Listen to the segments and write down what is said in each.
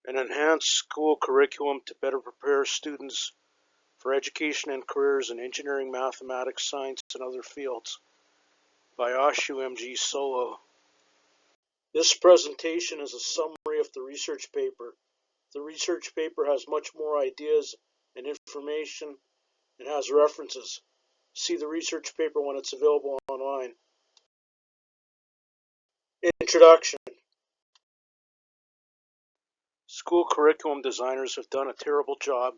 An enhanced school curriculum to better prepare students for education and careers in engineering, mathematics, science, and other fields by Ashu M. Solo. This presentation is a summary of the research paper. The research paper has much more ideas and information and has references. See the research paper when it's available online. Introduction. School curriculum designers have done a terrible job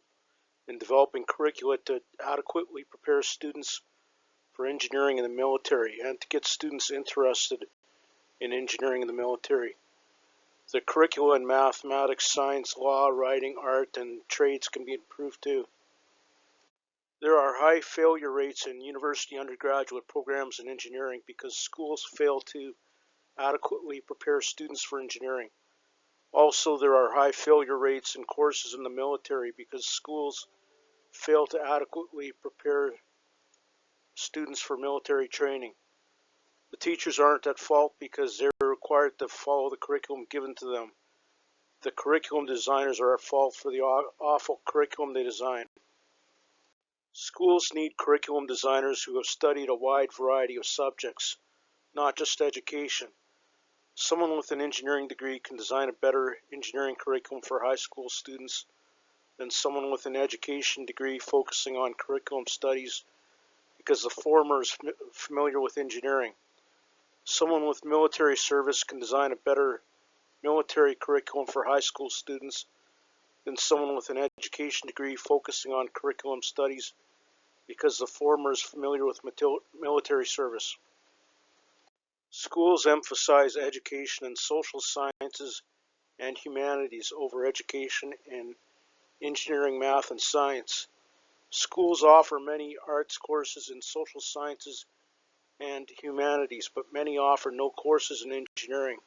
in developing curricula to adequately prepare students for engineering in the military and to get students interested in engineering in the military. The curricula in mathematics, science, law, writing, art, and trades can be improved too. There are high failure rates in university undergraduate programs in engineering because schools fail to adequately prepare students for engineering. Also, there are high failure rates in courses in the military because schools fail to adequately prepare students for military training. The teachers aren't at fault because they're required to follow the curriculum given to them. The curriculum designers are at fault for the awful curriculum they design. Schools need curriculum designers who have studied a wide variety of subjects, not just education. Someone with an engineering degree can design a better engineering curriculum for high school students than someone with an education degree focusing on curriculum studies because the former is familiar with engineering. Someone with military service can design a better military curriculum for high school students than someone with an education degree focusing on curriculum studies because the former is familiar with military service. Schools emphasize education in social sciences and humanities over education in engineering, math, and science. Schools offer many arts courses in social sciences and humanities, but many offer no courses in engineering.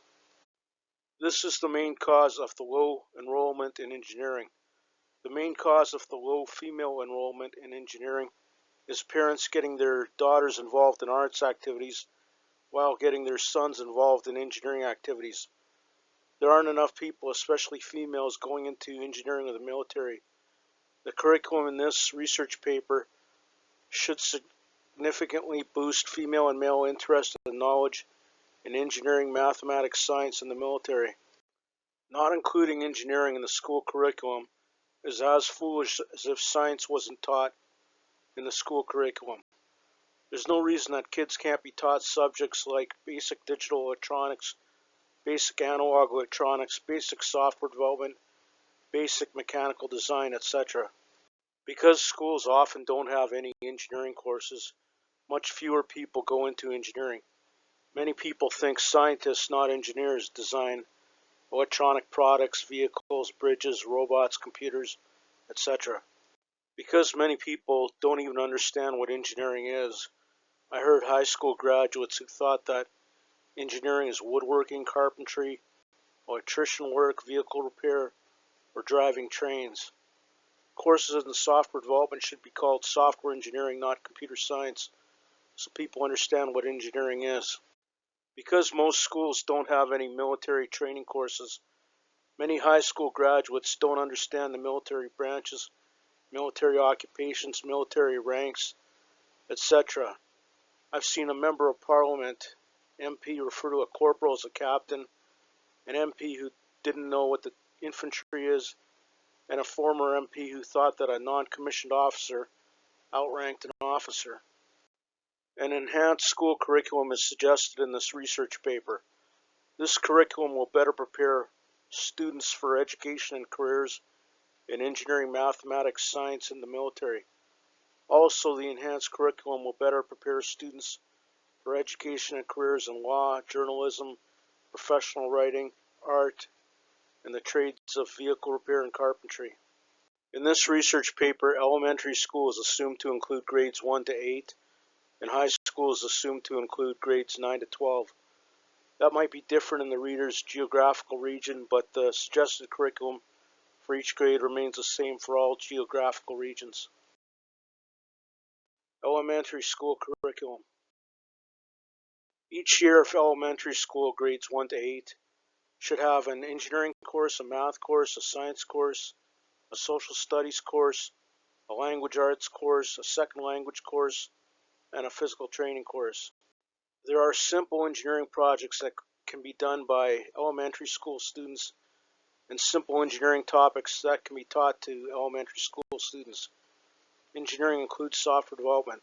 This is the main cause of the low enrollment in engineering. The main cause of the low female enrollment in engineering is parents getting their daughters involved in arts activities while getting their sons involved in engineering activities. There aren't enough people, especially females, going into engineering or the military. The curriculum in this research paper should significantly boost female and male interest and knowledge in engineering, mathematics, science, and the military. Not including engineering in the school curriculum is as foolish as if science wasn't taught in the school curriculum. There's no reason that kids can't be taught subjects like basic digital electronics, basic analog electronics, basic software development, basic mechanical design, etc. Because schools often don't have any engineering courses, much fewer people go into engineering. Many people think scientists, not engineers, design electronic products, vehicles, bridges, robots, computers, etc. Because many people don't even understand what engineering is, I heard high school graduates who thought that engineering is woodworking, carpentry, electrician work, vehicle repair, or driving trains. Courses in software development should be called software engineering, not computer science, so people understand what engineering is. Because most schools don't have any military training courses, many high school graduates don't understand the military branches, military occupations, military ranks, etc. I've seen a member of parliament, MP, refer to a corporal as a captain, an MP who didn't know what the infantry is, and a former MP who thought that a non-commissioned officer outranked an officer. An enhanced school curriculum is suggested in this research paper. This curriculum will better prepare students for education and careers in engineering, mathematics, science, and the military. Also, the enhanced curriculum will better prepare students for education and careers in law, journalism, professional writing, art, and the trades of vehicle repair and carpentry. In this research paper, elementary school is assumed to include grades 1 to 8, and high school is assumed to include grades 9 to 12. That might be different in the reader's geographical region, but the suggested curriculum for each grade remains the same for all geographical regions. Elementary school curriculum. Each year of elementary school, grades 1 to 8, should have an engineering course, a math course, a science course, a social studies course, a language arts course, a second language course, and a physical training course. There are simple engineering projects that can be done by elementary school students and simple engineering topics that can be taught to elementary school students. Engineering includes software development.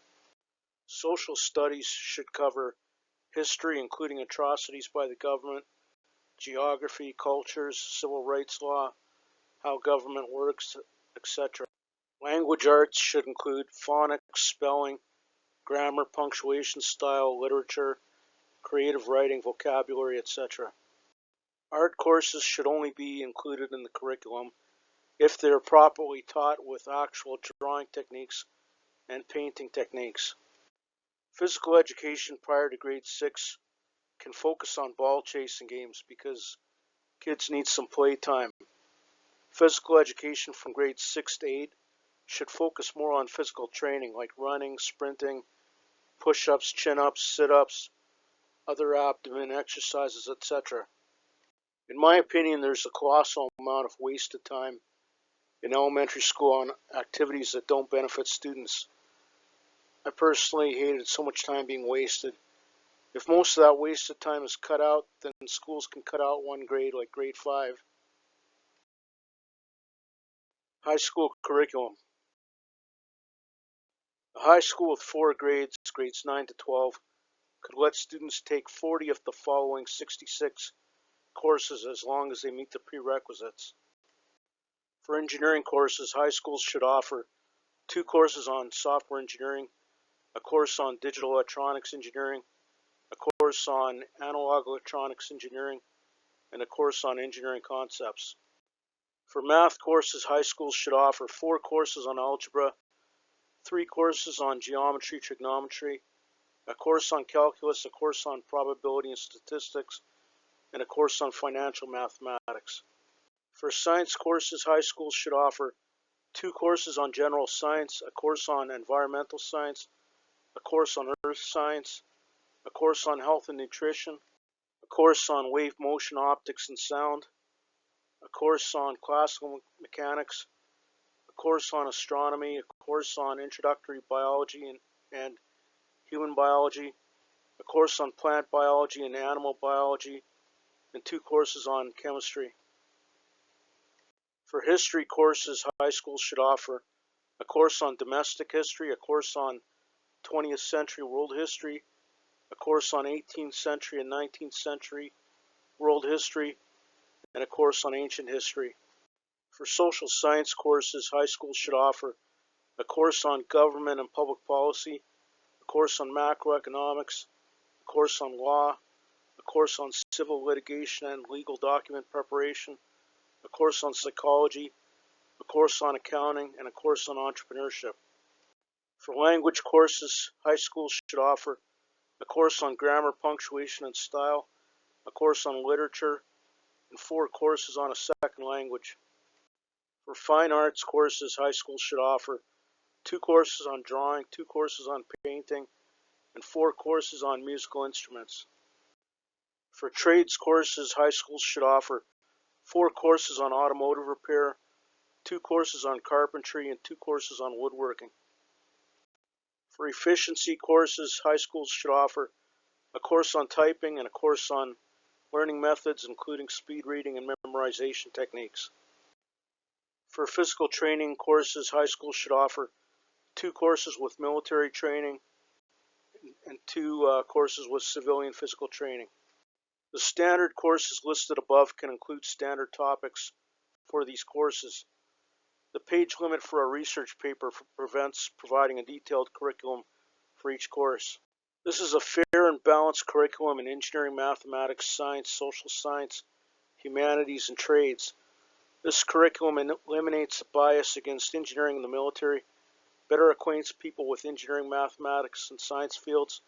Social studies should cover history, including atrocities by the government, geography, cultures, civil rights law, how government works, etc. Language arts should include phonics, spelling, grammar, punctuation, style, literature, creative writing, vocabulary, etc. Art courses should only be included in the curriculum if they are properly taught with actual drawing techniques and painting techniques. Physical education prior to grade 6 can focus on ball chasing games because kids need some playtime. Physical education from grades 6 to 8 should focus more on physical training like running, sprinting, push-ups, chin-ups, sit-ups, other abdomen exercises, etc. In my opinion, there's a colossal amount of wasted time in elementary school on activities that don't benefit students. I personally hated so much time being wasted. If most of that wasted time is cut out, then schools can cut out one grade like grade 5. High school curriculum. A high school with 4 grades, grades 9 to 12, could let students take 40 of the following 66 courses as long as they meet the prerequisites. For engineering courses, high schools should offer 2 courses on software engineering, a course on digital electronics engineering, a course on analog electronics engineering, and a course on engineering concepts. For math courses, high schools should offer 4 courses on algebra, 3 courses on geometry, trigonometry, a course on calculus, a course on probability and statistics, and a course on financial mathematics. For science courses, high schools should offer 2 courses on general science, a course on environmental science, a course on earth science, a course on health and nutrition, a course on wave motion optics and sound, a course on classical mechanics, a course on astronomy, a course on introductory biology and human biology, a course on plant biology and animal biology, and 2 courses on chemistry. For history courses, high schools should offer a course on domestic history, a course on 20th century world history, a course on 18th century and 19th century world history, and a course on ancient history. For social science courses, high schools should offer a course on government and public policy, a course on macroeconomics, a course on law, a course on civil litigation and legal document preparation, a course on psychology, a course on accounting, and a course on entrepreneurship. For language courses, high schools should offer a course on grammar, punctuation, and style, a course on literature, and 4 courses on a second language. For fine arts courses, high schools should offer 2 courses on drawing, 2 courses on painting, and 4 courses on musical instruments. For trades courses, high schools should offer 4 courses on automotive repair, 2 courses on carpentry, and 2 courses on woodworking. For efficiency courses, high schools should offer a course on typing and a course on learning methods, including speed reading and memorization techniques. For physical training courses, high schools should offer 2 courses with military training and 2 courses with civilian physical training. The standard courses listed above can include standard topics for these courses. The page limit for a research paper prevents providing a detailed curriculum for each course. This is a fair and balanced curriculum in engineering, mathematics, science, social science, humanities, and trades. This curriculum eliminates the bias against engineering in the military, better acquaints people with engineering, mathematics, and science fields,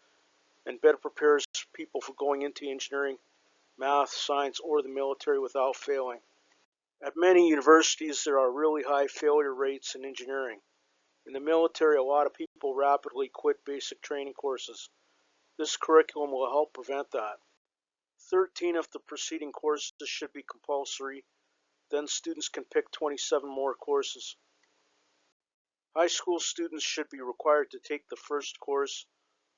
and better prepares people for going into engineering, math, science, or the military without failing. At many universities, there are really high failure rates in engineering. In the military, a lot of people rapidly quit basic training courses. This curriculum will help prevent that. 13 of the preceding courses should be compulsory, then students can pick 27 more courses. High school students should be required to take the first course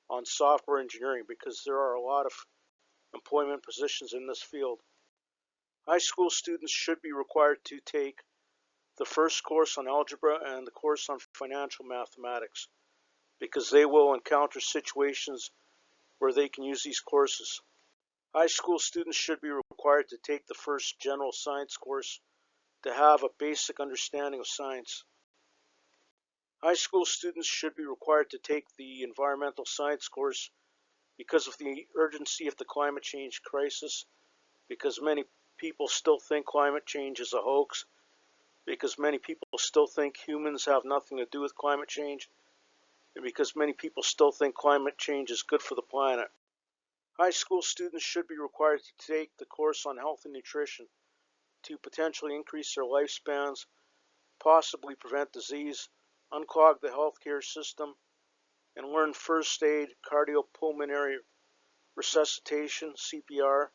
on software engineering because there are a lot of employment positions in this field. High school students should be required to take the first course on algebra and the course on financial mathematics because they will encounter situations where they can use these courses. High school students should be required to take the first general science course to have a basic understanding of science. High school students should be required to take the environmental science course because of the urgency of the climate change crisis, because many people still think climate change is a hoax, because many people still think humans have nothing to do with climate change, and because many people still think climate change is good for the planet. High school students should be required to take the course on health and nutrition to potentially increase their lifespans, possibly prevent disease, unclog the healthcare system, and learn first aid, cardiopulmonary resuscitation, CPR,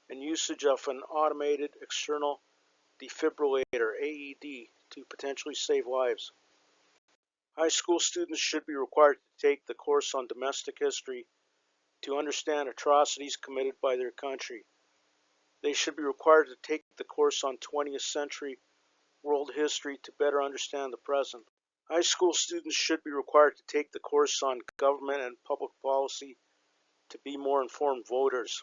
and usage of an automated external defibrillator, AED, to potentially save lives. High school students should be required to take the course on domestic history to understand atrocities committed by their country. They should be required to take the course on 20th century world history to better understand the present. High school students should be required to take the course on government and public policy to be more informed voters.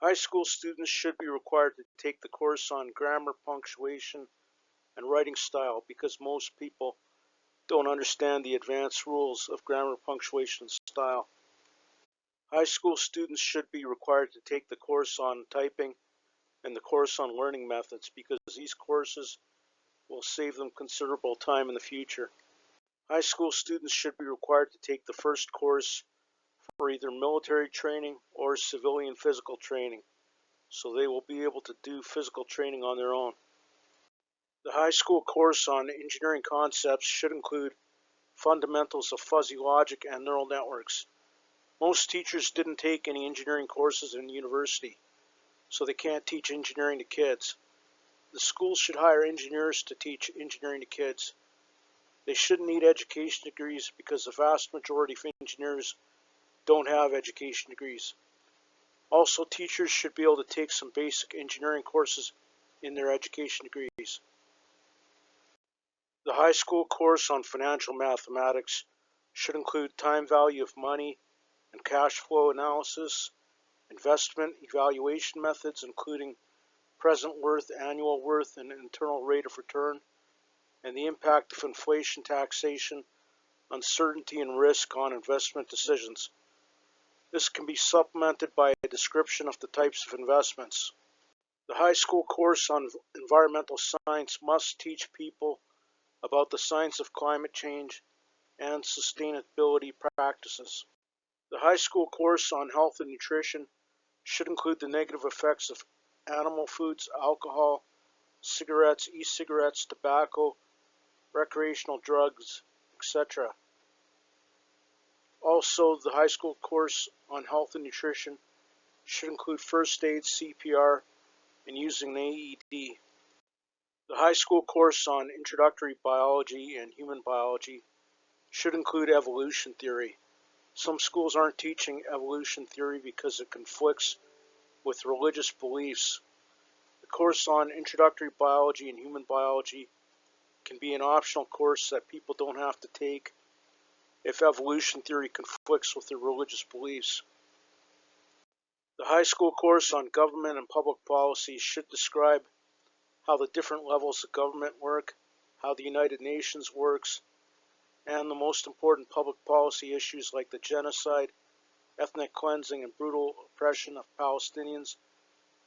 High school students should be required to take the course on grammar, punctuation, and writing style because most people don't understand the advanced rules of grammar, punctuation, and style. High school students should be required to take the course on typing and the course on learning methods because these courses will save them considerable time in the future. High school students should be required to take the first course for either military training or civilian physical training, so they will be able to do physical training on their own. The high school course on engineering concepts should include fundamentals of fuzzy logic and neural networks. Most teachers didn't take any engineering courses in university, so they can't teach engineering to kids. The schools should hire engineers to teach engineering to kids. They shouldn't need education degrees because the vast majority of engineers don't have education degrees. Also, teachers should be able to take some basic engineering courses in their education degrees. The high school course on financial mathematics should include time value of money and cash flow analysis, investment evaluation methods including present worth, annual worth, and internal rate of return, and the impact of inflation, taxation, uncertainty, and risk on investment decisions. This can be supplemented by a description of the types of investments. The high school course on environmental science must teach people about the science of climate change and sustainability practices. The high school course on health and nutrition should include the negative effects of animal foods, alcohol, cigarettes, e-cigarettes, tobacco, recreational drugs, etc. Also, the high school course on health and nutrition should include first aid, CPR, and using an AED. The high school course on introductory biology and human biology should include evolution theory. Some schools aren't teaching evolution theory because it conflicts with religious beliefs. The course on introductory biology and human biology can be an optional course that people don't have to take if evolution theory conflicts with their religious beliefs. The high school course on government and public policy should describe how the different levels of government work, how the United Nations works, and the most important public policy issues like the genocide, ethnic cleansing, and brutal oppression of Palestinians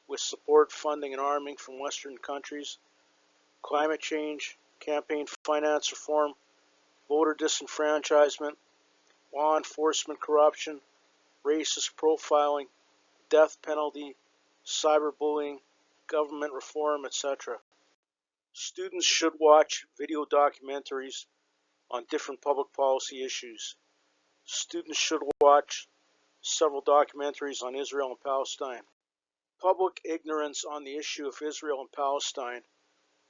with support, funding, and arming from Western countries, climate change, campaign finance reform, voter disenfranchisement, law enforcement corruption, racist profiling, death penalty, cyberbullying, government reform, etc. Students should watch video documentaries on different public policy issues. Students should watch several documentaries on Israel and Palestine. Public ignorance on the issue of Israel and Palestine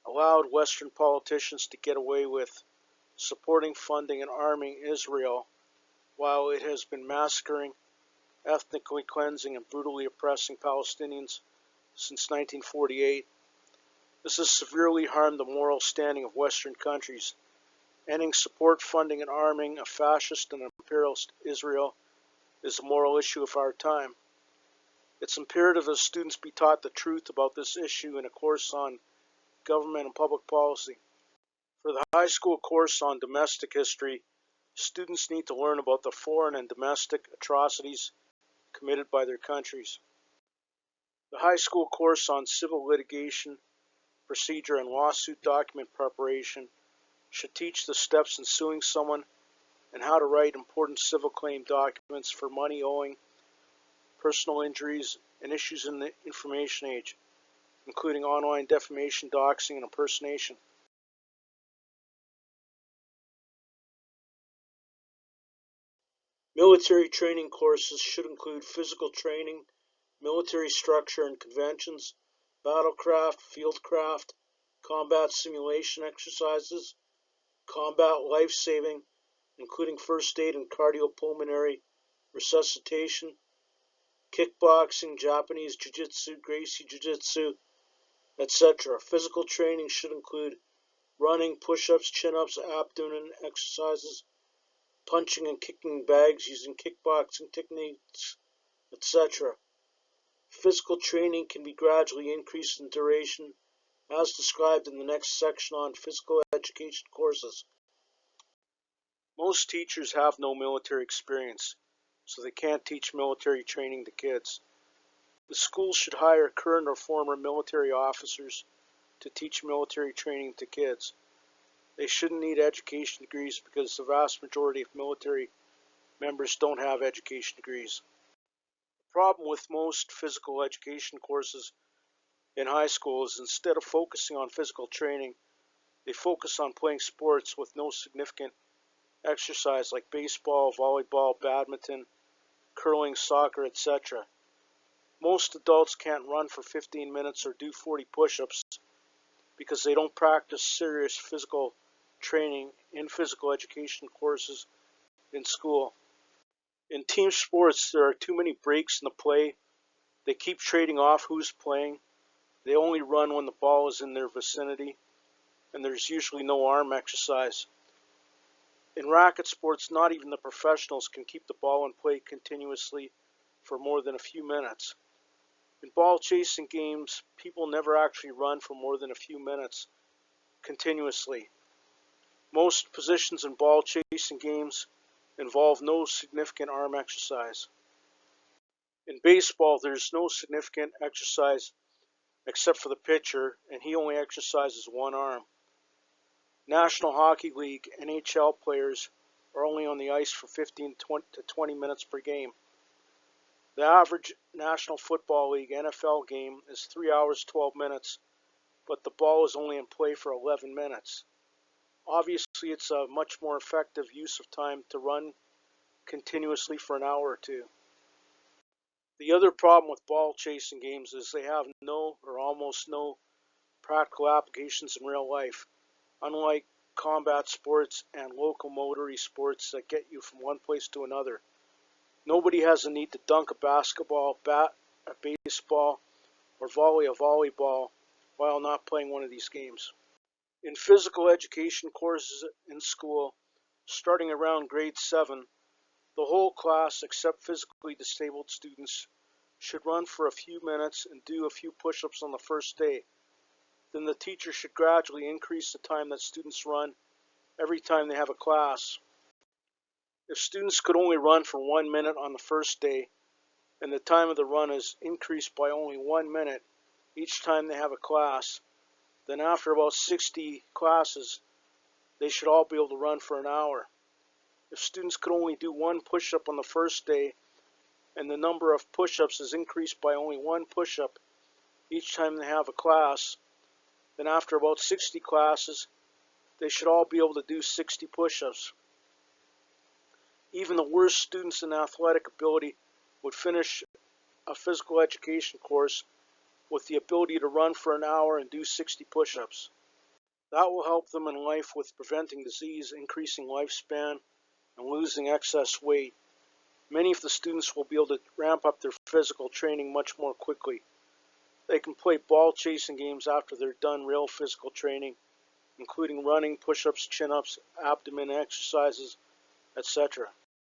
allowed Western politicians to get away with supporting, funding, and arming Israel while it has been massacring, ethnically cleansing, and brutally oppressing Palestinians since 1948. This has severely harmed the moral standing of Western countries. Ending support, funding, and arming a fascist and imperialist Israel is a moral issue of our time. It's imperative that students be taught the truth about this issue in a course on government and public policy. For the high school course on domestic history, students need to learn about the foreign and domestic atrocities committed by their countries. The high school course on civil litigation, procedure, and lawsuit document preparation should teach the steps in suing someone and how to write important civil claim documents for money owing, personal injuries, and issues in the information age, including online defamation, doxing, and impersonation. Military training courses should include physical training, military structure and conventions, battlecraft, fieldcraft, combat simulation exercises, combat life-saving, including first aid and cardiopulmonary resuscitation, kickboxing, Japanese jiu-jitsu, Gracie jiu-jitsu, etc. Physical training should include running, push-ups, chin-ups, abdomen exercises, punching and kicking bags using kickboxing techniques, etc. Physical training can be gradually increased in duration, as described in the next section on physical education courses. Most teachers have no military experience, so they can't teach military training to kids. The schools should hire current or former military officers to teach military training to kids. They shouldn't need education degrees because the vast majority of military members don't have education degrees. The problem with most physical education courses in high school is instead of focusing on physical training, they focus on playing sports with no significant exercise like baseball, volleyball, badminton, curling, soccer, etc. Most adults can't run for 15 minutes or do 40 push-ups because they don't practice serious physical training in physical education courses in school. In team sports, there are too many breaks in the play. They keep trading off who's playing. They only run when the ball is in their vicinity, and there's usually no arm exercise. In racket sports, not even the professionals can keep the ball in play continuously for more than a few minutes. In ball chasing games, people never actually run for more than a few minutes continuously. Most positions in ball chasing games involve no significant arm exercise. In baseball, there's no significant exercise except for the pitcher, and he only exercises one arm. National Hockey League (NHL) players are only on the ice for 15 to 20 minutes per game. The average National Football League (NFL) game is 3 hours 12 minutes, but the ball is only in play for 11 minutes. Obviously, it's a much more effective use of time to run continuously for an hour or two. The other problem with ball chasing games is they have no or almost no practical applications in real life, unlike combat sports and locomotory sports that get you from one place to another. Nobody has a need to dunk a basketball, bat a baseball, or volley a volleyball while not playing one of these games. In physical education courses in school, starting around grade 7, the whole class except physically disabled students should run for a few minutes and do a few push-ups on the first day. Then the teacher should gradually increase the time that students run every time they have a class. If students could only run for 1 minute on the first day, and the time of the run is increased by only 1 minute each time they have a class, then after about 60 classes, they should all be able to run for an hour. If students could only do one push-up on the first day, and the number of push-ups is increased by only one push-up each time they have a class, then after about 60 classes, they should all be able to do 60 push-ups. Even the worst students in athletic ability would finish a physical education course with the ability to run for an hour and do 60 push-ups. That will help them in life with preventing disease, increasing lifespan, and losing excess weight. Many of the students will be able to ramp up their physical training much more quickly. They can play ball chasing games after they're done real physical training, including running, push-ups, chin-ups, abdomen exercises, etc.